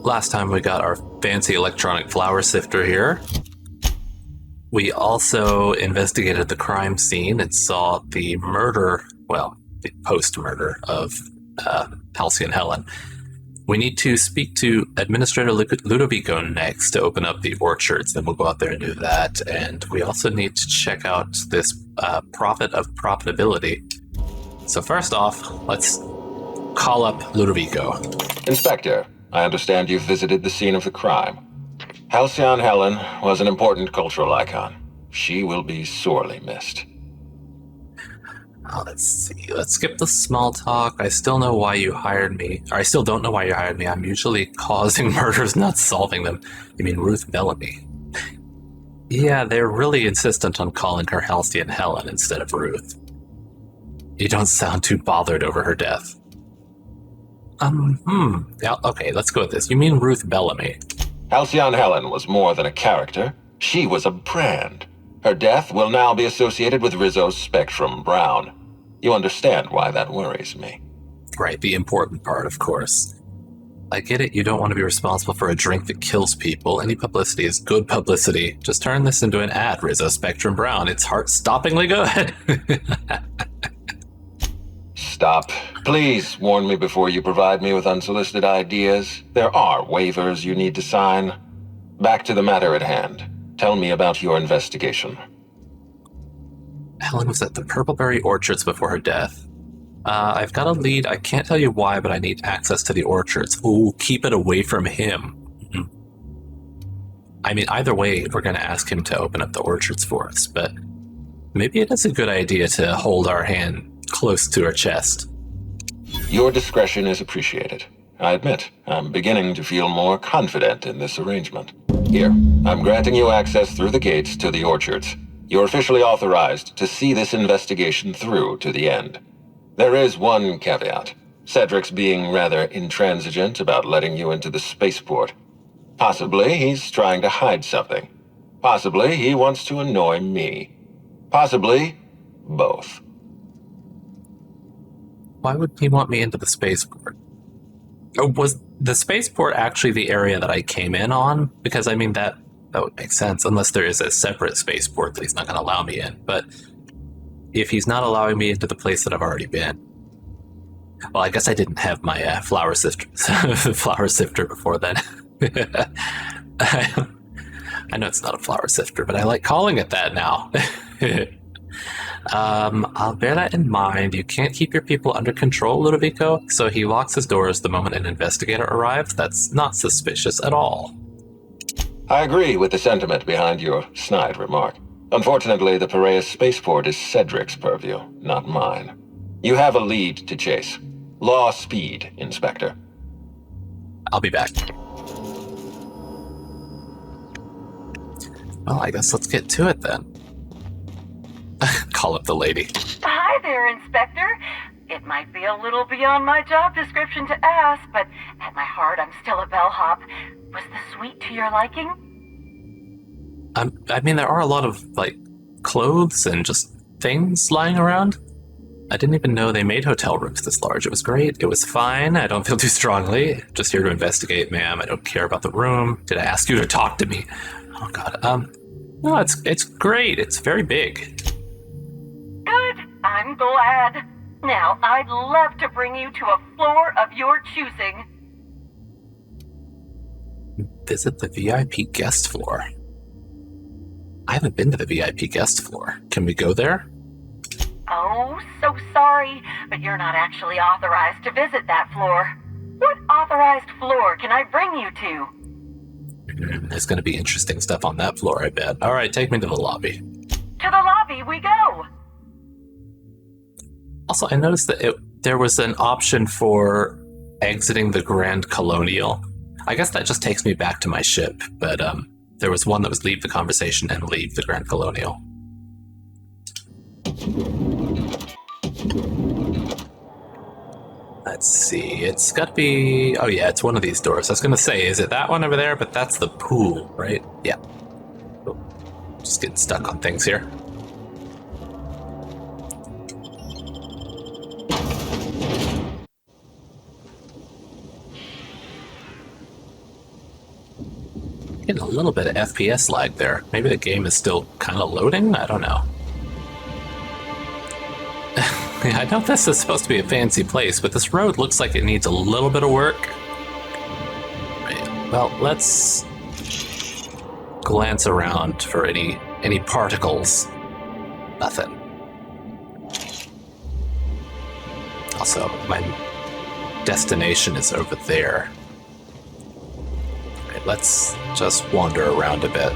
last time we got our fancy electronic flower sifter here. We also investigated the crime scene and saw the murder, well, the post-murder of Halcyon Helen. We need to speak to Administrator Ludovico next to open up the orchards, then we'll go out there and do that. And we also need to check out this Prophet of Profitability. So first off, let's call up Ludovico. Inspector, I understand you've visited the scene of the crime. Halcyon Helen was an important cultural icon. She will be sorely missed. Let's see. Let's skip the small talk. I still know why you hired me. Or I still don't know why you hired me. I'm usually causing murders, not solving them. You mean Ruth Bellamy? Yeah, they're really insistent on calling her Halcyon Helen instead of Ruth. You don't sound too bothered over her death. Yeah, okay, let's go with this. You mean Ruth Bellamy? Halcyon Helen was more than a character. She was a brand. Her death will now be associated with Rizzo's Spectrum Brown. You understand why that worries me. Right, the important part, of course. I get it, you don't want to be responsible for a drink that kills people. Any publicity is good publicity. Just turn this into an ad, Rizzo Spectrum Brown. It's heart-stoppingly good. Stop. Please warn me before you provide me with unsolicited ideas. There are waivers you need to sign. Back to the matter at hand. Tell me about your investigation. Helen was at the Purpleberry Orchards before her death. I've got a lead. I can't tell you why, but I need access to the orchards. Ooh, keep it away from him. I mean, either way, we're going to ask him to open up the orchards for us, but maybe it is a good idea to hold our hand close to our chest. Your discretion is appreciated. I admit, I'm beginning to feel more confident in this arrangement. Here, I'm granting you access through the gates to the orchards. You're officially authorized to see this investigation through to the end. There is one caveat. Cedric's being rather intransigent about letting you into the spaceport. Possibly he's trying to hide something. Possibly he wants to annoy me. Possibly both. Why would he want me into the spaceport? Or was the spaceport actually the area that I came in on? Because, I mean, that would make sense, unless there is a separate spaceport that he's not going to allow me in. But if he's not allowing me into the place that I've already been... Well, I guess I didn't have my flower sifter before then. I know it's not a flower sifter, but I like calling it that now. I'll bear that in mind. You can't keep your people under control, Ludovico, so he locks his doors the moment an investigator arrives. That's not suspicious at all. I agree with the sentiment behind your snide remark. Unfortunately, the Piraeus spaceport is Cedric's purview, not mine. You have a lead to chase. Law speed, Inspector. I'll be back. Well, I guess let's get to it then. Call up the lady. Hi there, Inspector. It might be a little beyond my job description to ask, but at my heart, I'm still a bellhop. Was the suite to your liking? I mean, there are a lot of, like, clothes and just things lying around. I didn't even know they made hotel rooms this large. It was great. It was fine. I don't feel too strongly. Just here to investigate, ma'am. I don't care about the room. Did I ask you to talk to me? Oh, God. No, it's great. It's very big. Good. I'm glad. Now, I'd love to bring you to a floor of your choosing. Visit the VIP guest floor. I haven't been to the VIP guest floor. Can we go there? Oh, so sorry, but you're not actually authorized to visit that floor. What authorized floor can I bring you to? There's going to be interesting stuff on that floor, I bet. All right, take me to the lobby. To the lobby we go. Also, I noticed that there was an option for exiting the Grand Colonial. I guess that just takes me back to my ship, but there was one that was leave the conversation and leave the Grand Colonial. Let's see, it's got to be... Oh yeah, it's one of these doors. I was going to say, is it that one over there? But that's the pool, right? Yeah. Oh, just getting stuck on things here. Getting a little bit of FPS lag there. Maybe the game is still kind of loading? I don't know. Yeah, I know this is supposed to be a fancy place, but this road looks like it needs a little bit of work. Right, well, let's glance around for any particles. Nothing. Also, my destination is over there. Right, let's just wander around a bit.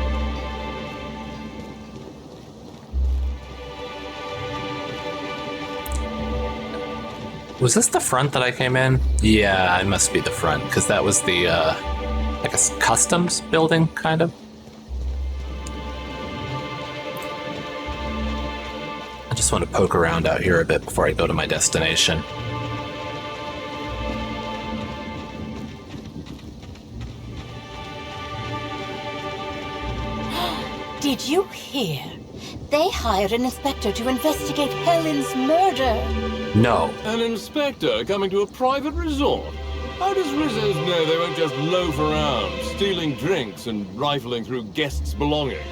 Was this the front that I came in? Yeah, it must be the front, because that was the, like a customs building, kind of. I just want to poke around out here a bit before I go to my destination. Did you hear? They hired an inspector to investigate Helen's murder. No. An inspector coming to a private resort? How does Rizzos know they won't just loaf around, stealing drinks and rifling through guests' belongings?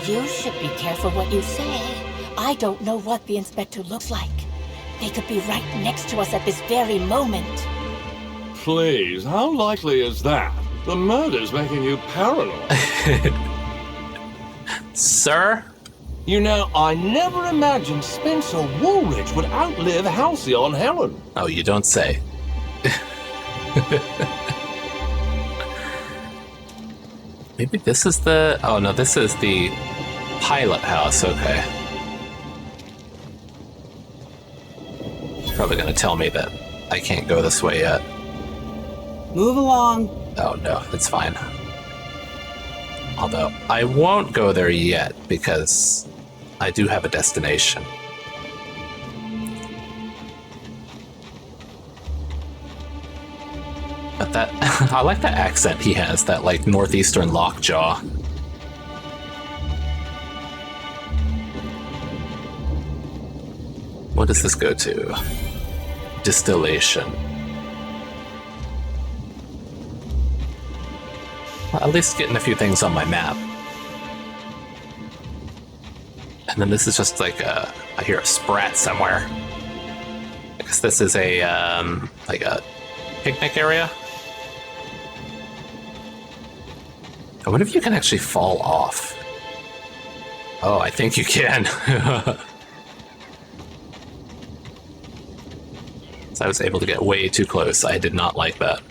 You should be careful what you say. I don't know what the inspector looks like. They could be right next to us at this very moment. Please, how likely is that? The murder's making you paranoid. Sir? You know, I never imagined Spencer Woolridge would outlive Halcyon Helen. Oh, you don't say. Maybe this is the... Oh, no, this is the pilot house. Okay. Probably going to tell me that I can't go this way yet. Move along. Oh, no, it's fine. Although, I won't go there yet because I do have a destination. But that... I like the accent he has, that, like, northeastern lockjaw. What does this go to? Distillation. Well, at least getting a few things on my map. And then this is just like a... I hear a sprat somewhere. I guess this is a, like a picnic area? I wonder if you can actually fall off. Oh, I think you can. So I was able to get way too close. I did not like that.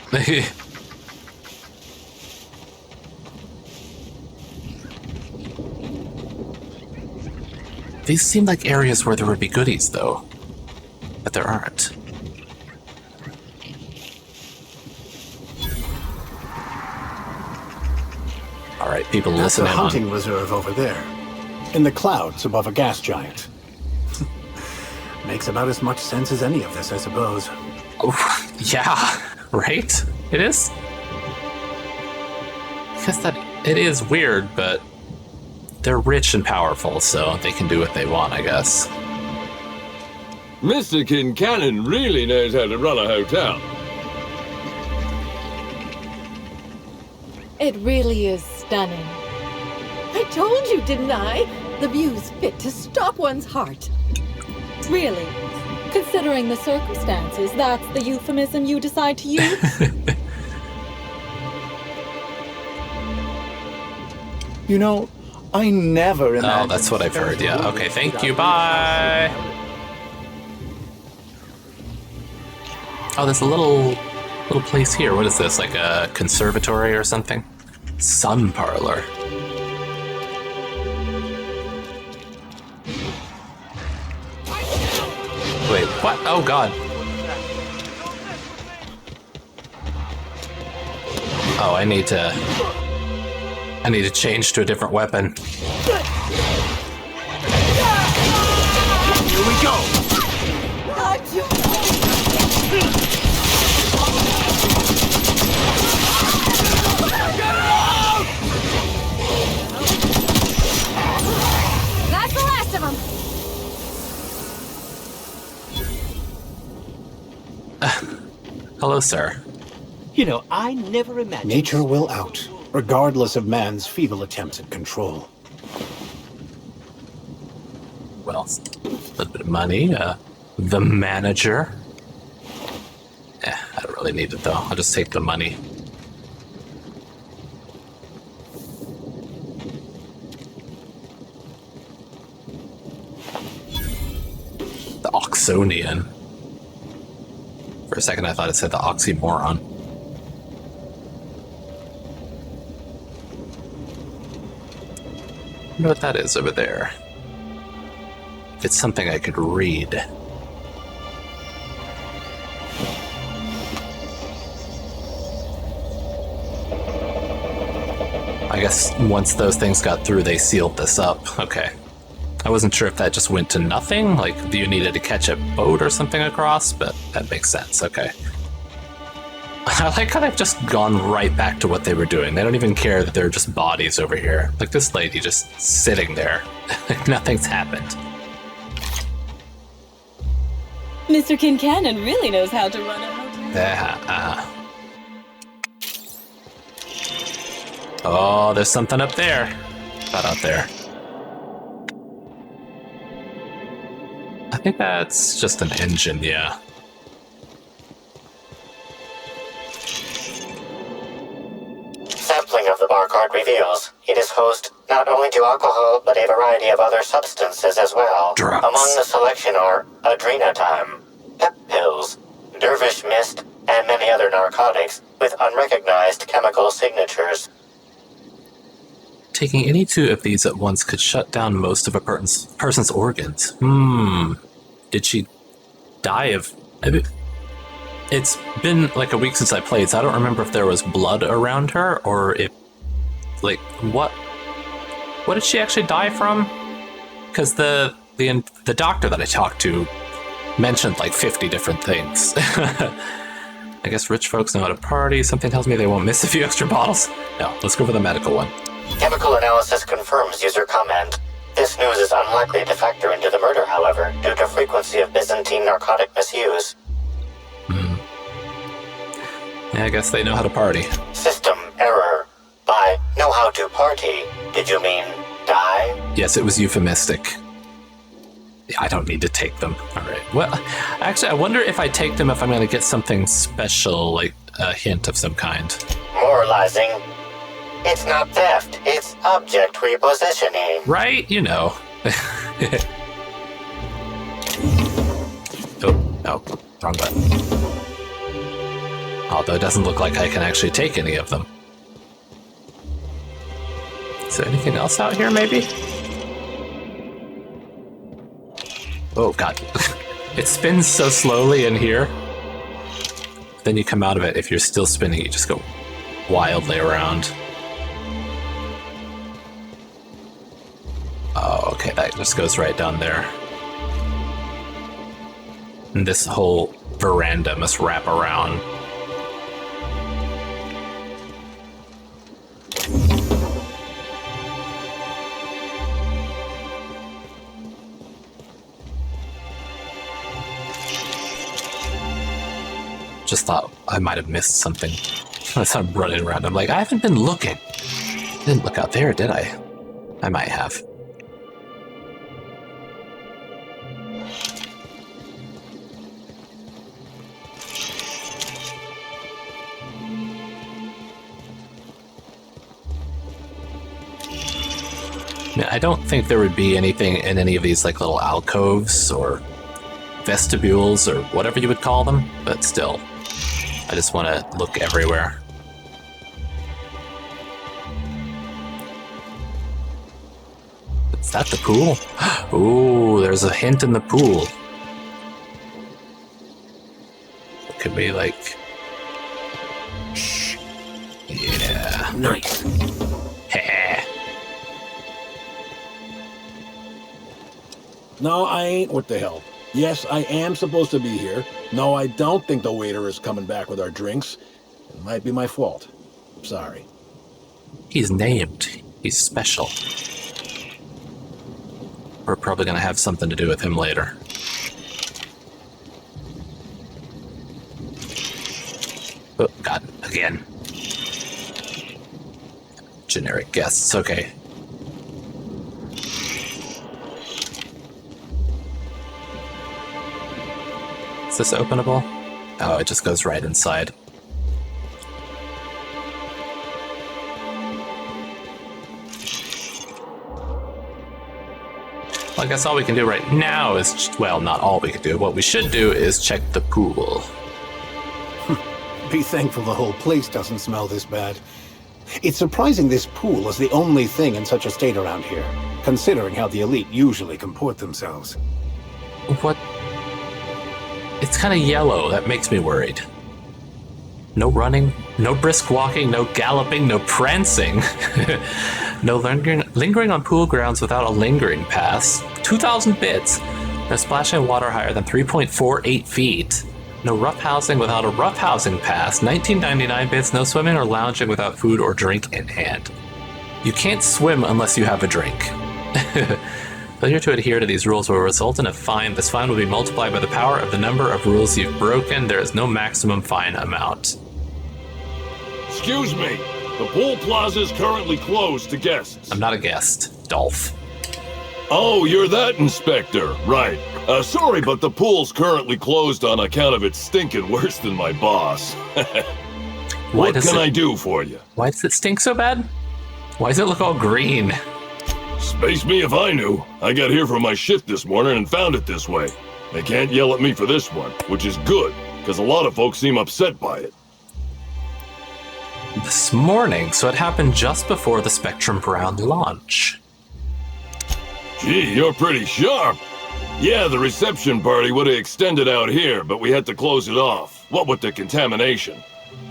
These seem like areas where there would be goodies, though. But there aren't. Alright, people That's listen a in hunting on... reserve over there. In the clouds above a gas giant. Makes about as much sense as any of this, I suppose. Oh, yeah, right? It is? I guess that it is weird, but they're rich and powerful, so they can do what they want, I guess. Mr. Kincannon really knows how to run a hotel. It really is stunning. I told you, didn't I? The view's fit to stop one's heart. Really, considering the circumstances, that's the euphemism you decide to use? You know, I never imagined... Oh, that's what I've heard, yeah. Okay, thank you, bye! Oh, there's a little place here. What is this, like a conservatory or something? Sun parlor. Wait, what? Oh, God. Oh, I need to change to a different weapon. Here we go! That's the last of them! Hello, sir. You know, I never imagined... Nature will out, regardless of man's feeble attempts at control. Well, a little bit of money. The manager. I don't really need it, though. I'll just take the money. The Oxonian. For a second, I thought it said the oxymoron. I wonder what that is over there. If it's something I could read. I guess once those things got through, they sealed this up. Okay. I wasn't sure if that just went to nothing, like you needed to catch a boat or something across, but that makes sense. Okay. I like how they've just gone right back to what they were doing. They don't even care that they're just bodies over here. Like this lady just sitting there. Like nothing's happened. Mr. Kincannon really knows how to run a hotel. Oh, there's something up there. Not out there. I think that's just an engine, yeah. Sampling of the barcode reveals it is host not only to alcohol, but a variety of other substances as well. Drugs. Among the selection are adrenatime, pep pills, dervish mist, and many other narcotics with unrecognized chemical signatures. Taking any two of these at once could shut down most of a person's organs. Did she die of... It's been like a week since I played, so I don't remember if there was blood around her, or if... Like, what did she actually die from? Because the doctor that I talked to mentioned like 50 different things. I guess rich folks know how to party. Something tells me they won't miss a few extra bottles. No, let's go for the medical one. Chemical analysis confirms user comment. This news is unlikely to factor into the murder, however, due to frequency of Byzantine narcotic misuse. Yeah, I guess they know how to party. System error. By know how to party, did you mean die? Yes, it was euphemistic. I don't need to take them. All right. Well, actually, I wonder if I take them if I'm going to get something special, like a hint of some kind. Moralizing. It's not theft, it's object repositioning. Right? You know. Oh, wrong button. Although it doesn't look like I can actually take any of them. Is there anything else out here, maybe? Oh, God. It spins so slowly in here. Then you come out of it. If you're still spinning, you just go wildly around. Oh, okay, that just goes right down there. And this whole veranda must wrap around. Just thought I might have missed something as I'm running around. I'm like, I haven't been looking. Didn't look out there, did I? I might have. I don't think there would be anything in any of these like little alcoves or vestibules or whatever you would call them, but still, I just want to look everywhere. Is that the pool? Ooh, there's a hint in the pool. It could be like... Shh. Yeah. Nice. No, I ain't. What the hell? Yes, I am supposed to be here. No, I don't think the waiter is coming back with our drinks. It might be my fault. Sorry. He's named. He's special. We're probably going to have something to do with him later. Oh, God. again. Generic guests, okay. Is this openable? Oh, it just goes right inside. Well, I guess all we can do right now is, well, not all we can do. What we should do is check the pool. Be thankful the whole place doesn't smell this bad. It's surprising this pool is the only thing in such a state around here, considering how the elite usually comport themselves. What? It's kind of yellow. That makes me worried. No running, no brisk walking, no galloping, no prancing. No lingering on pool grounds without a lingering pass. 2,000 bits. No splashing in water higher than 3.48 feet. No roughhousing without a roughhousing pass. 1999 bits. No swimming or lounging without food or drink in hand. You can't swim unless you have a drink. Failure to adhere to these rules will result in a fine. This fine will be multiplied by the power of the number of rules you've broken. There is no maximum fine amount. Excuse me. The pool plaza is currently closed to guests. I'm not a guest, Dolph. Oh, you're that inspector. Right. Sorry, but the pool's currently closed on account of it stinking worse than my boss. What can I do for you? Why does it stink so bad? Why does it look all green? Space me if I knew. I got here for my shift this morning and found it this way. They can't yell at me for this one, which is good, because a lot of folks seem upset by it. This morning, so it happened just before the Spectrum Brown launch. Gee, you're pretty sharp. Yeah, the reception party would have extended out here, but we had to close it off. What with the contamination.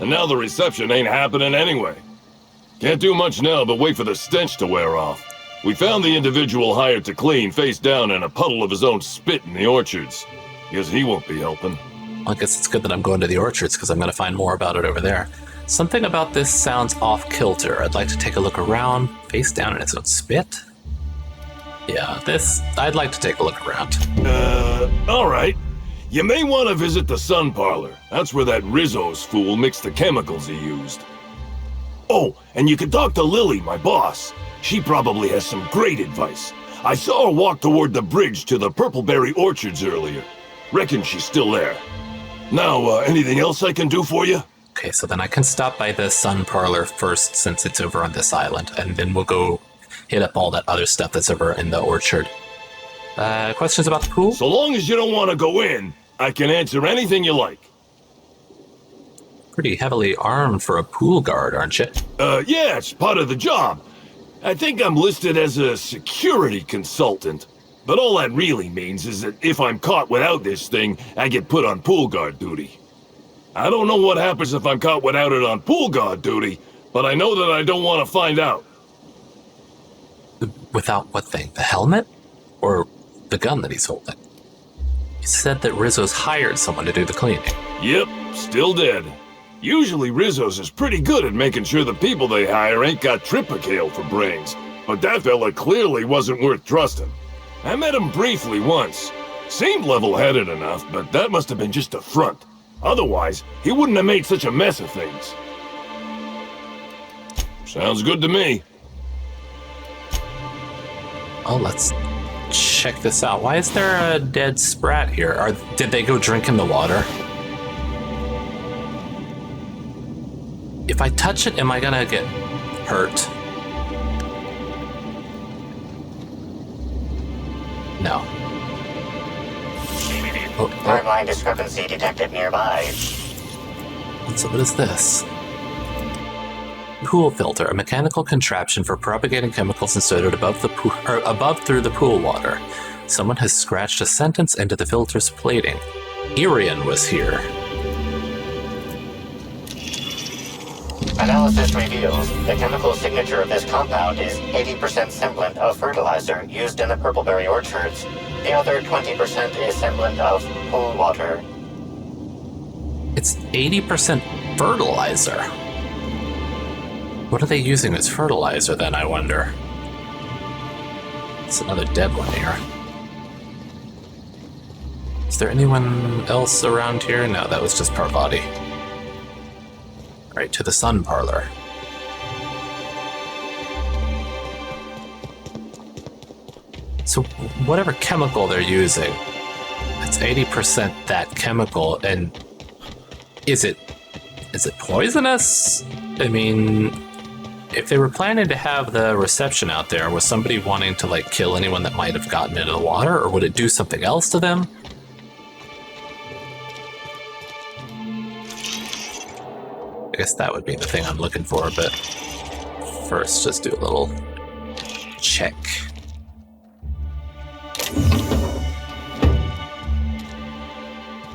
And now the reception ain't happening anyway. Can't do much now but wait for the stench to wear off. We found the individual hired to clean face down in a puddle of his own spit in the orchards. Guess he won't be helping. Well, I guess it's good that I'm going to the orchards because I'm going to find more about it over there. Something about this sounds off-kilter. I'd like to take a look around. Face down in its own spit? Yeah, I'd like to take a look around. Alright. You may want to visit the sun parlor. That's where that Rizzo's fool mixed the chemicals he used. Oh, and you can talk to Lily, my boss. She probably has some great advice. I saw her walk toward the bridge to the Purpleberry Orchards earlier. Reckon she's still there. Now, anything else I can do for you? Okay, so then I can stop by the sun parlor first since it's over on this island, and then we'll go hit up all that other stuff that's over in the orchard. Questions about the pool? So long as you don't want to go in, I can answer anything you like. Pretty heavily armed for a pool guard, aren't you? Yeah, it's part of the job. I think I'm listed as a security consultant. But all that really means is that if I'm caught without this thing, I get put on pool guard duty. I don't know what happens if I'm caught without it on pool guard duty, but I know that I don't want to find out. Without what thing? The helmet? Or the gun that he's holding? You said that Rizzo's hired someone to do the cleaning. Yep, still dead. Usually Rizzo's is pretty good at making sure the people they hire ain't got triplicale for brains, but that fella clearly wasn't worth trusting. I met him briefly once. Seemed level-headed enough, but that must have been just a front. Otherwise, he wouldn't have made such a mess of things. Sounds good to me. Oh, let's check this out. Why is there a dead sprat here? Did they go drink in the water? If I touch it, am I gonna get hurt? No. Timeline discrepancy detected nearby. So what is this? Pool filter, a mechanical contraption for propagating chemicals inserted above through the pool water. Someone has scratched a sentence into the filter's plating. Irian was here. Analysis reveals the chemical signature of this compound is 80% semblant of fertilizer used in the Purpleberry Orchards. The other 20% is semblant of pool water. It's 80% fertilizer. What are they using as fertilizer then, I wonder? It's another dead one here. Is there anyone else around here? No, that was just Parvati. Right, to the sun parlor. So whatever chemical they're using, it's 80% that chemical, and is it poisonous? I mean, if they were planning to have the reception out there, was somebody wanting to like kill anyone that might have gotten into the water, or would it do something else to them? I guess that would be the thing I'm looking for, but first just do a little check.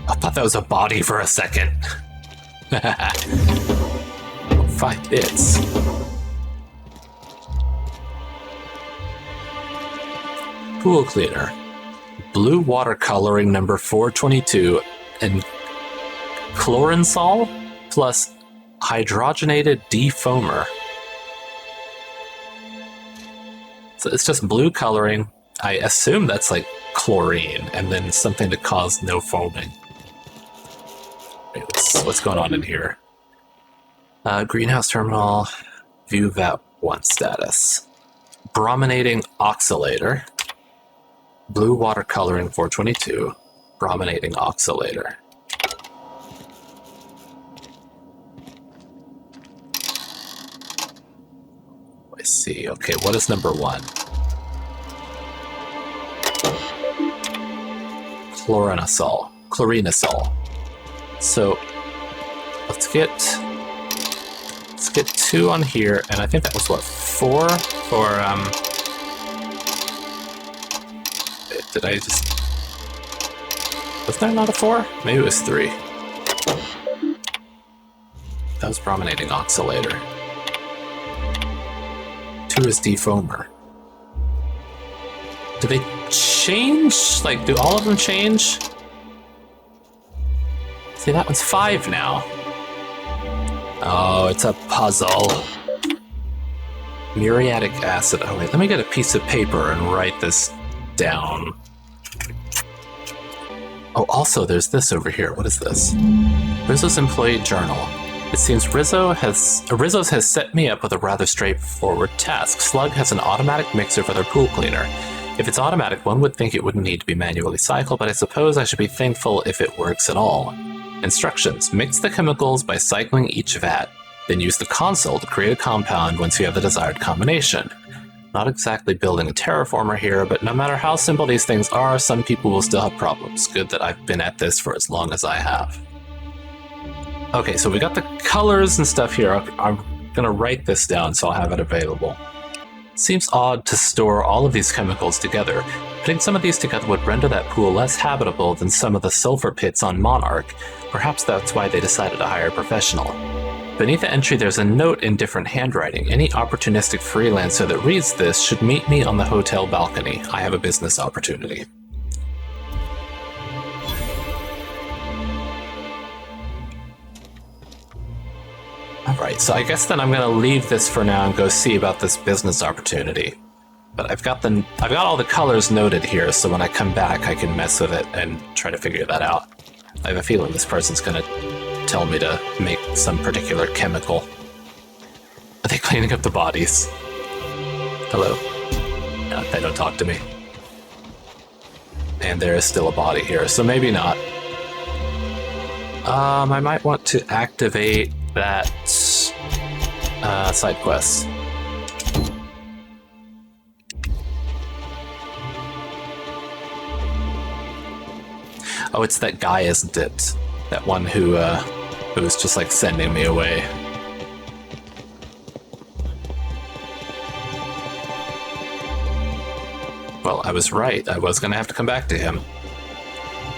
I thought that was a body for a second. 5 bits. Pool cleaner. Blue watercoloring number 422 and chlorinsol plus hydrogenated defoamer. So it's just blue coloring. I assume that's like chlorine and then something to cause no foaming. Wait, what's going on in here? Greenhouse terminal, view VAT 1 status. Brominating oxalator. Blue watercoloring 422. Brominating oxalator. I see. Okay, what is number 1? Chlorinosol. So let's get 2 on here, and I think that was what, 4 for did I just, was there not a 4? Maybe it was 3. That was brominating oxalator. 2 is defoamer. Do they change? Like, do all of them change? See, that one's 5 now. Oh, it's a puzzle. Muriatic acid. Oh, wait, let me get a piece of paper and write this down. Oh, also, there's this over here. What is this? Rizzo's employee journal. It seems Rizzo's has set me up with a rather straightforward task. Slug has an automatic mixer for their pool cleaner. If it's automatic, one would think it wouldn't need to be manually cycled, but I suppose I should be thankful if it works at all. Instructions. Mix the chemicals by cycling each vat. Then use the console to create a compound once you have the desired combination. Not exactly building a terraformer here, but no matter how simple these things are, some people will still have problems. Good that I've been at this for as long as I have. Okay, so we got the colors and stuff here. I'm gonna write this down so I'll have it available. Seems odd to store all of these chemicals together. Putting some of these together would render that pool less habitable than some of the sulfur pits on Monarch. Perhaps that's why they decided to hire a professional. Beneath the entry there's a note in different handwriting. Any opportunistic freelancer that reads this should meet me on the hotel balcony. I have a business opportunity. Alright, so I guess then I'm gonna leave this for now and go see about this business opportunity. But I've got all the colors noted here, so when I come back I can mess with it and try to figure that out. I have a feeling this person's gonna tell me to make some particular chemical. Are they cleaning up the bodies? Hello? No, they don't talk to me. And there is still a body here, so maybe not. I might want to activate that side quest. Oh, it's that guy, isn't it? That one who was just like sending me away. Well, I was right. I was gonna have to come back to him.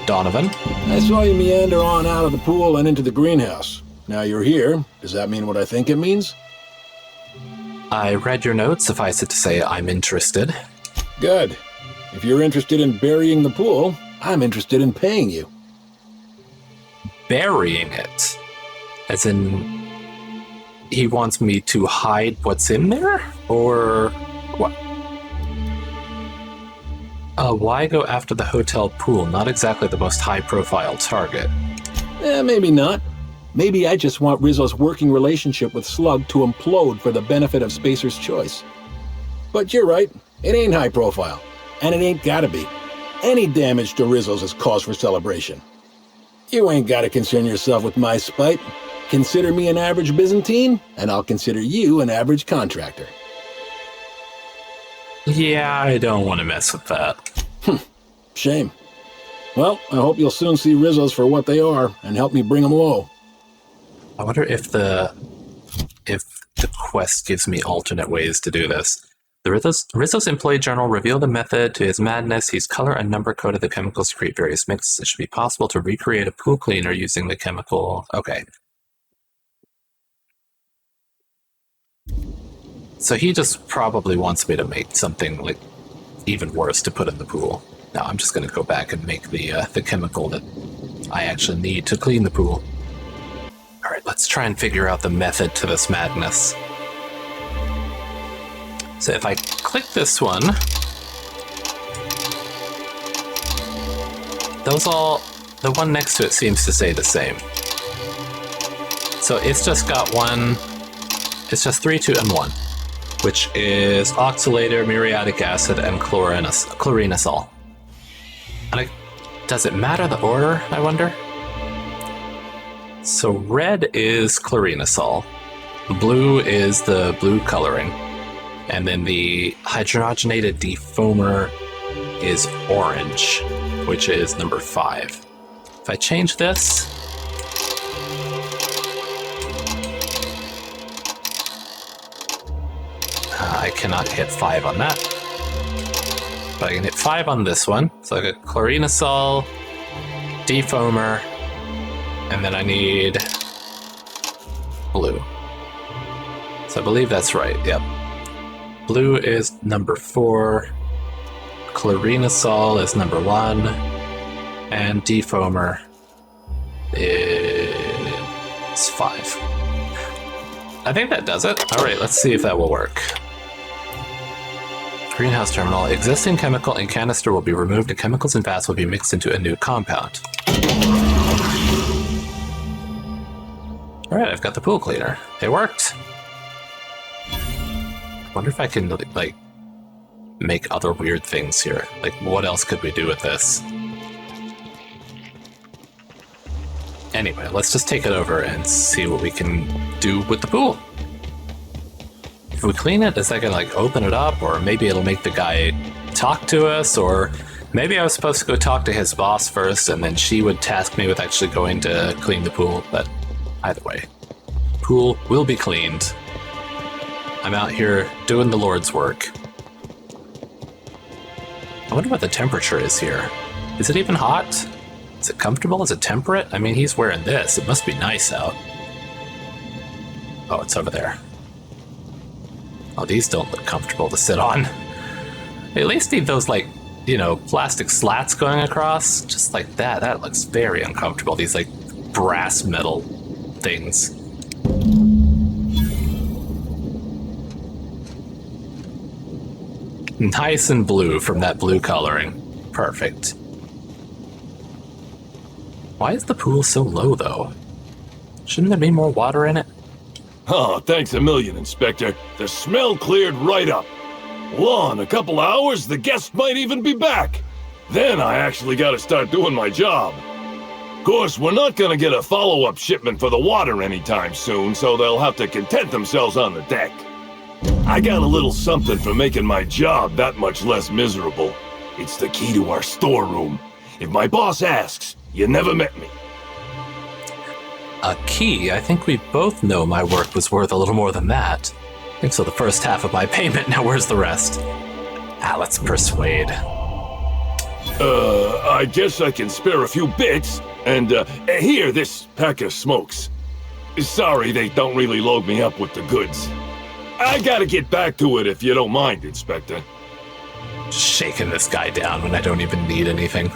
Donovan? I saw you meander on out of the pool and into the greenhouse. Now you're here. Does that mean what I think it means? I read your note. Suffice it to say, I'm interested. Good. If you're interested in burying the pool, I'm interested in paying you. Burying it? As in, he wants me to hide what's in there? Or what? Why go after the hotel pool? Not exactly the most high-profile target. Maybe not. Maybe I just want Rizzo's working relationship with Slug to implode for the benefit of Spacer's choice. But you're right, it ain't high profile, and it ain't gotta be. Any damage to Rizzo's is cause for celebration. You ain't gotta concern yourself with my spite. Consider me an average Byzantine, and I'll consider you an average contractor. Yeah, I don't want to mess with that. Shame. Well, I hope you'll soon see Rizzo's for what they are, and help me bring them low. I wonder if the quest gives me alternate ways to do this. The Rizzo's employee journal revealed the method to his madness. He's color and number coded the chemicals to create various mixes. It should be possible to recreate a pool cleaner using the chemical. Okay. So he just probably wants me to make something like even worse to put in the pool. Now I'm just going to go back and make the chemical that I actually need to clean the pool. All right, let's try and figure out the method to this madness. So if I click this one, the one next to it seems to say the same. So it's just got one, it's just 3, 2, and 1, which is oxalator, muriatic acid, and chlorinosol. And does it matter the order, I wonder? So red is chlorinosol, blue is the blue coloring, and then the hydrogenated defoamer is orange, which is number 5. If I change this, I cannot hit 5 on that, but I can hit 5 on this one. So I got chlorinosol, defoamer, and then I need blue. So I believe that's right, yep. Blue is number 4, chlorinosol is number 1, and defoamer is 5. I think that does it. All right, let's see if that will work. Greenhouse terminal. Existing chemical in canister will be removed and chemicals in vats will be mixed into a new compound. All right, I've got the pool cleaner. It worked. I wonder if I can, like, make other weird things here. Like, what else could we do with this? Anyway, let's just take it over and see what we can do with the pool. If we clean it, is that gonna, like, open it up? Or maybe it'll make the guy talk to us? Or maybe I was supposed to go talk to his boss first, and then she would task me with actually going to clean the pool. But either way, pool will be cleaned. I'm out here doing the Lord's work. I wonder what the temperature is here. Is it even hot? Is it comfortable? Is it temperate? I mean, he's wearing this. It must be nice out. Oh, it's over there. Oh, these don't look comfortable to sit on. They at least need those, like, you know, plastic slats going across. Just like that. That looks very uncomfortable. These, like, brass metal things. Nice and blue from that blue coloring. Perfect. Why is the pool so low, though? Shouldn't there be more water in it? Oh, thanks a million, Inspector. The smell cleared right up. Well, in a couple hours, the guests might even be back. Then I actually gotta start doing my job. Of course, we're not gonna get a follow-up shipment for the water anytime soon, so they'll have to content themselves on the deck. I got a little something for making my job that much less miserable. It's the key to our storeroom. If my boss asks, you never met me. A key? I think we both know my work was worth a little more than that. I think so the first half of my payment, now where's the rest? Let's persuade. I guess I can spare a few bits, and here, this pack of smokes. Sorry, they don't really load me up with the goods. I gotta get back to it if you don't mind, Inspector. Shaking this guy down when I don't even need anything.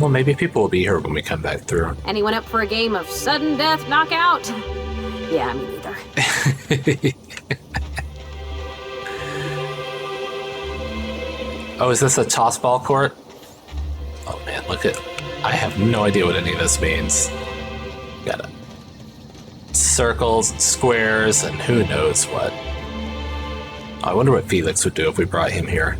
Well, maybe people will be here when we come back through. Anyone up for a game of sudden death knockout? Yeah, me neither. Oh, is this a toss ball court? Look at... I have no idea what any of this means. Got it. Circles, squares, and who knows what. I wonder what Felix would do if we brought him here.